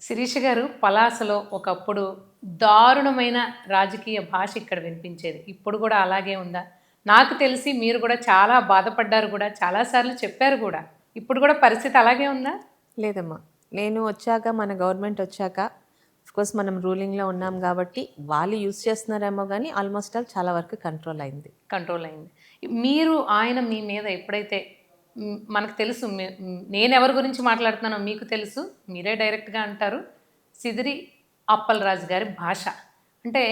శిరీష గారు పలాసలో ఒకప్పుడు దారుణమైన రాజకీయ భాష ఇక్కడ వినిపించేది. ఇప్పుడు కూడా అలాగే ఉందా? నాకు తెలిసి మీరు కూడా చాలా బాధపడ్డారు కూడా. చాలా సార్లు చెప్పారు కూడా. ఇప్పుడు కూడా పరిస్థితి అలాగే ఉందా? లేదమ్మా. నేను వచ్చాక మన గవర్నమెంట్ వచ్చాక ఆఫ్‌కోర్స్ మనం రూలింగ్‌లో ఉన్నాం కాబట్టి వాళ్ళు యూజ్ చేస్తున్నారేమో గానీ ఆల్మోస్ట్ ఆల్ చాలా వరకు కంట్రోల్ అయింది. కంట్రోల్ అయింది. మీరు ఆయన మీ మీద ఎప్పుడైతే మనకు తెలుసు నేనెవరి గురించి మాట్లాడుతున్నానో మీకు తెలుసు. మీరే డైరెక్ట్‌గా అంటారు. సిదిరి అప్పలరాజు గారి భాష. అంటే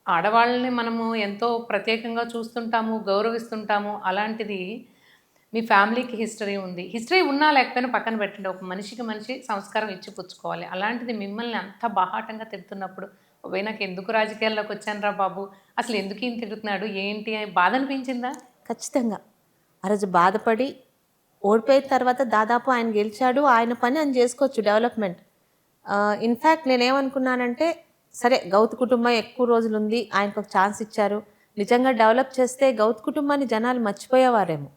ఆడవాళ్ళని మనము ఎంతో ప్రత్యేకంగా చూస్తుంటాము, గౌరవిస్తుంటాము. అలాంటిది మీ ఫ్యామిలీకి హిస్టరీ ఉంది. హిస్టరీ ఉన్నా లేకపోయినా పక్కన పెట్టండి. ఒక మనిషికి మనిషి సంస్కారం ఇచ్చి పుచ్చుకోవాలి. అలాంటిది మిమ్మల్ని అంత బాహాటంగా తిడుతున్నప్పుడు, ఓయ్ నాకెందుకు రాజకీయాల్లోకి వచ్చానురా బాబు! అసలు ఎందుకు ఈయన తిడుతున్నాడు? ఏంటి అని బాధ అనిపించిందా? ఖచ్చితంగా. ఆ రోజు బాధపడి ఓడిపోయిన తర్వాత దాదాపు ఆయన గెలిచాడు. ఆయన పని ఆయన చేసుకోవచ్చు డెవలప్‌మెంట్. ఇన్‌ఫాక్ట్ నేనేమనుకున్నానంటే సరే గౌత్ కుటుంబం ఎక్కువ రోజులుంది. ఆయనకొక ఛాన్స్ ఇచ్చారు. నిజంగా డెవలప్ చేస్తే గౌత్ కుటుంబాన్ని జనాలు మర్చిపోయేవారేమో.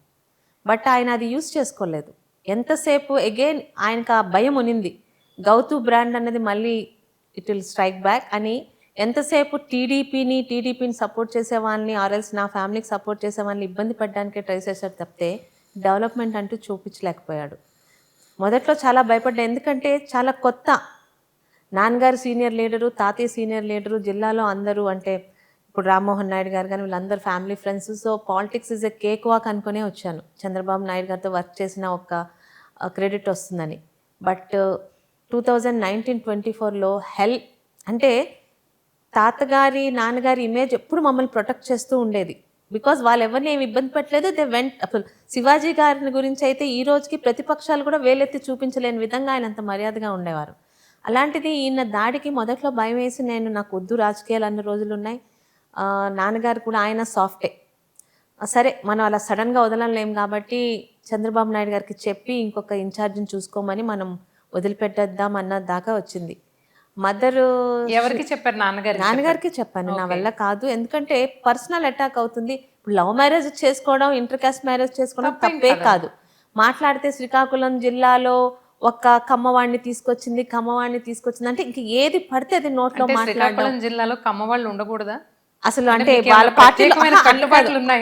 బట్ ఆయన అది యూజ్ చేసుకోలేదు. ఎంతసేపు అగైన్ ఆయనకు ఆ భయం ఉనింది. గౌతు బ్రాండ్ అన్నది మళ్ళీ ఇట్ విల్ స్ట్రైక్ బ్యాక్ అని ఎంతసేపు టీడీపీని సపోర్ట్ చేసే వాళ్ళని ఆర్ఎల్స్ నా ఫ్యామిలీకి సపోర్ట్ చేసే వాళ్ళని ఇబ్బంది పడడానికే ట్రై చేశాడు తప్పితే డెవలప్మెంట్ అంటూ చూపించలేకపోయాడు. మొదట్లో చాలా భయపడ్డా. ఎందుకంటే చాలా కొత్త. నాన్నగారు సీనియర్ లీడరు, తాతయ్య సీనియర్ లీడరు, జిల్లాలో అందరూ అంటే ఇప్పుడు రామ్మోహన్ నాయుడు గారు కానీ వీళ్ళందరూ family friends. So politics is a cake walk అనుకునే వచ్చాను. చంద్రబాబు నాయుడు గారితో వర్క్ చేసిన ఒక క్రెడిట్ వస్తుందని. బట్ 2019-24లో అంటే తాతగారి నాన్నగారి ఇమేజ్ ఎప్పుడు మమ్మల్ని ప్రొటెక్ట్ చేస్తూ ఉండేది. బికాజ్ వాళ్ళు ఎవరిని ఏమి ఇబ్బంది పెట్టలేదు. They went. అసలు శివాజీ గారిని గురించి అయితే ఈ రోజుకి ప్రతిపక్షాలు కూడా వేలెత్తి చూపించలేని విధంగా ఆయన అంత మర్యాదగా ఉండేవారు. అలాంటిది ఈయన దాడికి మొదట్లో భయం వేసి నేను నాకు వద్దు రాజకీయాలు అన్న రోజులు ఉన్నాయి. నాన్నగారు కూడా ఆయన సాఫ్టే. సరే మనం అలా సడన్గా వదలలేం కాబట్టి చంద్రబాబు నాయుడు గారికి చెప్పి ఇంకొక ఇన్ఛార్జిని చూసుకోమని మనం వదిలిపెట్టేద్దాం అన్న దాకా వచ్చింది. మదరు ఎవరికి చెప్పారు? నాన్నగారికి చెప్పాను. నా వల్ల కాదు. ఎందుకంటే పర్సనల్ అటాక్ అవుతుంది. ఇప్పుడు లవ్ మ్యారేజ్ చేసుకోవడం, ఇంటర్ కాస్ట్ మ్యారేజ్ చేసుకోవడం తప్పే కాదు. మాట్లాడితే శ్రీకాకుళం జిల్లాలో ఒక కమ్మవాడిని తీసుకొచ్చింది అంటే ఇంక ఏది పడితే అది నోట్లో మాట్లాడడం. జిల్లాలో కమ్మవాళ్ళు ఉండకూడదా? అసలు అంటే వాళ్ళ పార్టీలో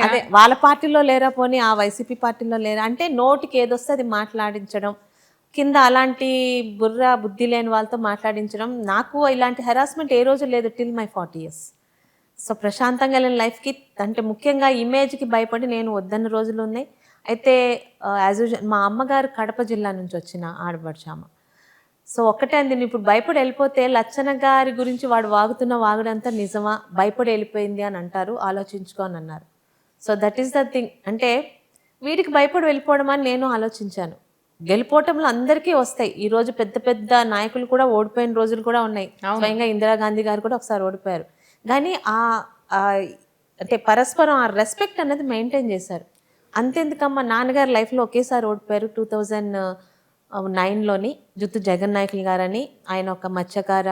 అదే వాళ్ళ పార్టీలో లేరా, పోనీ ఆ వైసీపీ పార్టీలో లేరా అంటే నోటికి ఏదొస్తే అది మాట్లాడించడం, కింద అలాంటి బుద్ధి లేని వాళ్ళతో మాట్లాడించడం. నాకు ఇలాంటి హెరాస్మెంట్ ఏ రోజు లేదు టిల్ మై 40 years. సో ప్రశాంతంగా లేని లైఫ్కి అంటే ముఖ్యంగా ఇమేజ్కి భయపడి నేను వద్దన్న రోజులు ఉన్నాయి. అయితే యాజ్ యూజువల్ మా అమ్మగారు కడప జిల్లా నుంచి వచ్చిన ఆడపడుచామ. సో ఒక్కటే అంది, ఇప్పుడు భయపడి వెళ్ళిపోతే లచ్చన గారి గురించి వాడు వాగుతున్న వాగుడంతా నిజమా, భయపడి వెళ్ళిపోయింది అని అంటారు, ఆలోచించుకో అని అన్నారు. So that is the thing. అంటే వీడికి భయపడి వెళ్ళిపోవడం అని నేను ఆలోచించాను. గెలిపోవటంలో అందరికీ వస్తాయి. ఈరోజు పెద్ద పెద్ద నాయకులు కూడా ఓడిపోయిన రోజులు కూడా ఉన్నాయి. స్వయంగా ఇందిరాగాంధీ గారు కూడా ఒకసారి ఓడిపోయారు. కానీ అంటే పరస్పరం ఆ రెస్పెక్ట్ అనేది మెయింటైన్ చేశారు. అంతెందుకమ్మా, నాన్నగారు లైఫ్లో ఒకేసారి ఓడిపోయారు 2009లోని జుత్తు జగన్ నాయకులు గారని. ఆయన ఒక మత్స్యకార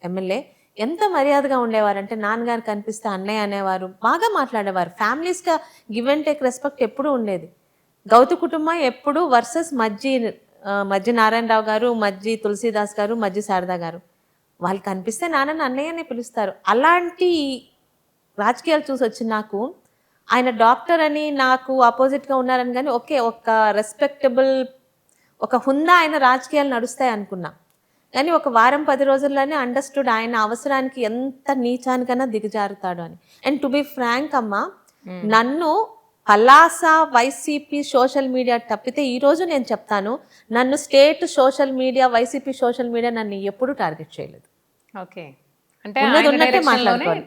ఎమ్మెల్యే. ఎంత మర్యాదగా ఉండేవారంటే నాన్నగారు కనిపిస్తే అన్నయ్య అనేవారు, బాగా మాట్లాడేవారు. ఫ్యామిలీస్గా గివ్ అండ్ టేక్ రెస్పెక్ట్ ఎప్పుడూ ఉండేది. గౌతు కుటుంబం ఎప్పుడు వర్సెస్ మజ్జి నారాయణరావు గారు, మజ్జి తులసీదాస్ గారు, మజ్జి శారదా గారు. వాళ్ళు కనిపిస్తే నాన్నని అన్నయ్యనే పిలుస్తారు. అలాంటి రాజకీయాలు చూసి వచ్చి నాకు ఆయన డాక్టర్ అని నాకు ఆపోజిట్గా ఉన్నారని కానీ ఒక రెస్పెక్టబుల్ ఒక హుందా ఆయన రాజకీయాలు నడుస్తాయి అనుకున్నా. కానీ ఒక వారం 10 రోజుల్లోనే అండర్స్టూడ్ ఆయన అవసరానికి ఎంత నీచానికన్నా దిగజారుతాడు అని. అండ్ టు బి ఫ్రాంక్ అమ్మ, నన్ను పలాస వైసీపీ సోషల్ మీడియా తప్పితే ఈరోజు నేను చెప్తాను, నన్ను state social media, YCP social media నన్ను ఎప్పుడూ టార్గెట్ చేయలేదు. ఓకే, ఉన్నట్టే మాట్లాడుకోవాలి.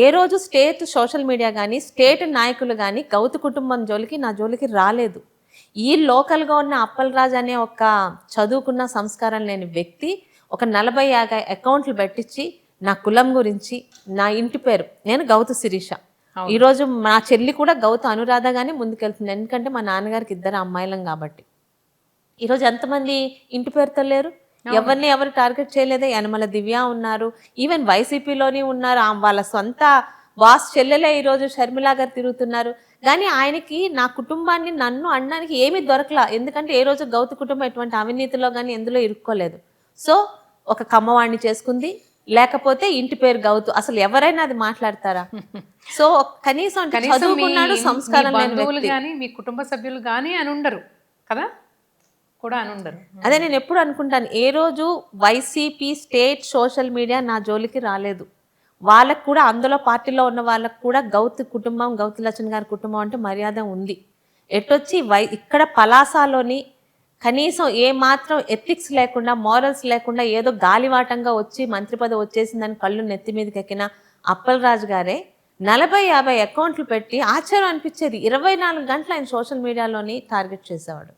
ఏ రోజు స్టేట్ సోషల్ మీడియా కానీ స్టేట్ నాయకులు కానీ గౌతు కుటుంబం జోలికి నా జోలికి రాలేదు. ఈ లోకల్గా ఉన్న అప్పలరాజు అనే ఒక చదువుకున్న సంస్కారం లేని వ్యక్తి ఒక 40-50 అకౌంట్లు పెట్టించి నా కులం గురించి, నా ఇంటి పేరు, నేను గౌతు శిరీష, ఈరోజు మా చెల్లి కూడా గౌతు అనురాధ గానీ ముందుకెళ్తుంది. ఎందుకంటే మా నాన్నగారికి 2 అమ్మాయిలం కాబట్టి. ఈరోజు ఎంతమంది ఇంటి పేరుతో లేరు, ఎవరిని ఎవరు టార్గెట్ చేయలేదే. యనమల దివ్య ఉన్నారు, ఈవెన్ వైసీపీలోని ఉన్నారు. వాళ్ళ సొంత బాస్ చెల్లెలే ఈరోజు షర్మిల గారు తిరుగుతున్నారు. కానీ ఆయనకి నా కుటుంబాన్ని నన్ను అనడానికి ఏమీ దొరకలా. ఎందుకంటే ఏ రోజు గౌతు కుటుంబం ఎటువంటి అవినీతిలో కానీ ఎందులో ఇరుక్కోలేదు. సో ఒక కమ్మవాణ్ణి చేసుకుంది, లేకపోతే ఇంటి పేరు గౌతు. అసలు ఎవరైనా అది మాట్లాడతారా? సో కనీసం అంటే చదువుకున్నాడు, సంస్కారం లేని బంధువులు వ్యక్తి. కానీ మీ కుటుంబ సభ్యులు కానీ అని ఉండరు కదా, కూడా అని ఉండరు. అదే నేను ఎప్పుడు అనుకుంటాను, ఏ రోజు వైసీపీ స్టేట్ సోషల్ మీడియా నా జోలికి రాలేదు. వాళ్ళకు కూడా, అందులో పార్టీలో ఉన్న వాళ్ళకు కూడా గౌతు కుటుంబం, గౌతు లచ్చన్ గారి కుటుంబం అంటే మర్యాద ఉంది. ఎటొచ్చి ఇక్కడ పలాసాలోని కనీసం ఏ మాత్రం ఎథిక్స్ లేకుండా, మారల్స్ లేకుండా ఏదో గాలివాటంగా వచ్చి మంత్రి పదవి వచ్చేసిందని కళ్ళు నెత్తి మీదకి ఎక్కిన అప్పలరాజు గారే 40-50 అకౌంట్లు పెట్టి ఆశ్చర్యం అనిపించేది. 24 గంటలు ఆయన సోషల్ మీడియాలోని టార్గెట్ చేసేవాడు.